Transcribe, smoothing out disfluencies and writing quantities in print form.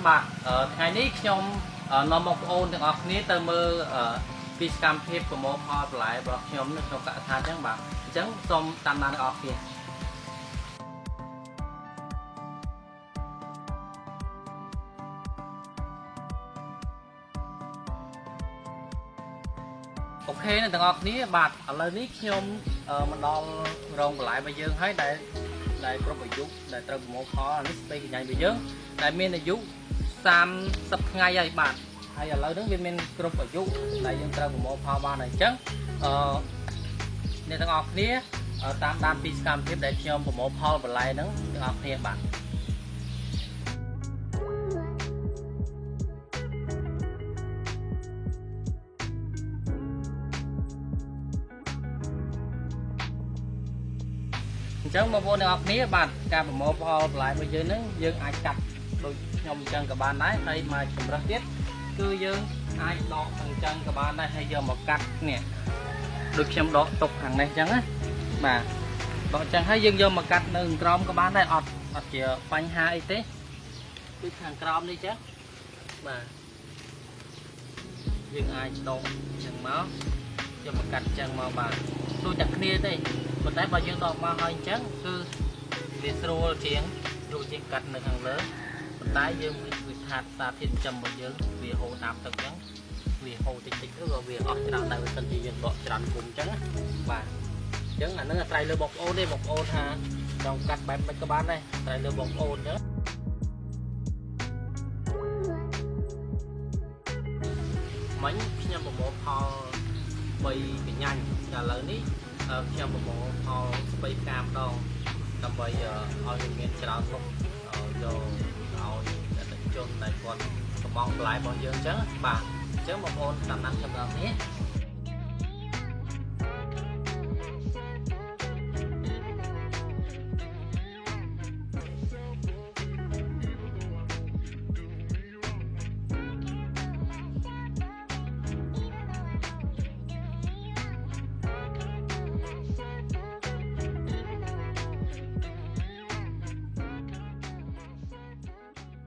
បាទថ្ងៃនេះខ្ញុំនាំបងប្អូនទាំងអស់គ្នាទៅមើលពីសកម្មភាពប្រមូលផលបន្លែរបស់ខ្ញុំនៅក្នុងកសិដ្ឋានអញ្ចឹងបាទអញ្ចឹងសូមតាមដានទាំងអស់គ្នាអូខេអ្នកទាំងអស់គ្នាបាទឥឡូវនេះខ្ញុំមកដល់រោងបន្លែរបស់យើងហើយដែលគ្រប់អាយុដែលត្រូវប្រមូលផលនេះស្ពៃកញ្ញារបស់យើងដែលមានអាយុ30ថ្ងៃហើយបាទហើយឥឡូវហ្នឹងវាមានគ្រប់អាយុដែលយើងត្រូវប្រមូលផលបានហើយអញ្ចឹងអ្នកទាំងអស់គ្នាតាមដានពីសកម្មភាពដែលខ្ញុំប្រមូលផលបន្លែហ្នឹងទាំងអស់គ្នាបាទអញ្ចឹងបងប្អូនទាំងអស់គ្នាបាទការប្រមូលផលបន្លែរបស់យើងហ្នឹងយើងអាចកាត់ដូចខ្ញុំអញ្ចឹងក៏បានដែរហើយមកចម្រោះទៀតគឺយើងអាចដកអញ្ចឹងក៏បានដែរហើយយកមកកាត់នេះដូចខ្ញុំដកទុកខាងនេះអញ្ចឹងណាបាទដកអញ្ចឹងហើយយើងយកមកកាត់នៅក្រោមក៏បានដែរអត់ជាបញ្ហាអីទេដូចខាងក្រោមនេះអញ្ចឹងបាទយើងអាចដកអញ្ចឹងមកយកមកកាត់អញ្ចឹងមកបាទដូចតែគ្នាទេប៉ុន្តែបើយើងដកមកហើយអញ្ចឹងគឺវាស្រួលជាងកាត់នៅខាងលើប៉ុន្តែយើងវាថាសារធាតុចិញ្ចឹមរបស់យើងវាហូរតាមទឹកអញ្ចឹងវាហូរតិចឬក៏វាអស់ច្រើនតែបើសិនជាយើងដកច្រើនគុំអញ្ចឹងបាទអញ្ចឹងអានឹងអាស្រ័យលើបងប្អូនទេបងប្អូនថាចង់កាត់បែបមិនក៏បានដែរអាស្រ័យលើបងប្អូនអញ្ចឹងមិញខ្ញុំប្រមូលផល3កញ្ញាញ់តែឥឡូវនេះខ្ញុំប្រមូលផលស្ពៃផ្កាម្ដងដើម្បីឲ្យវាមានច្រើនមុខយកឲ្យអតិថិជនដែលគាត់កំងបន្លែរបស់យើងអញ្ចឹងបាទអញ្ចឹងបងប្អូនតាមដានខ្ញុំដល់នេះ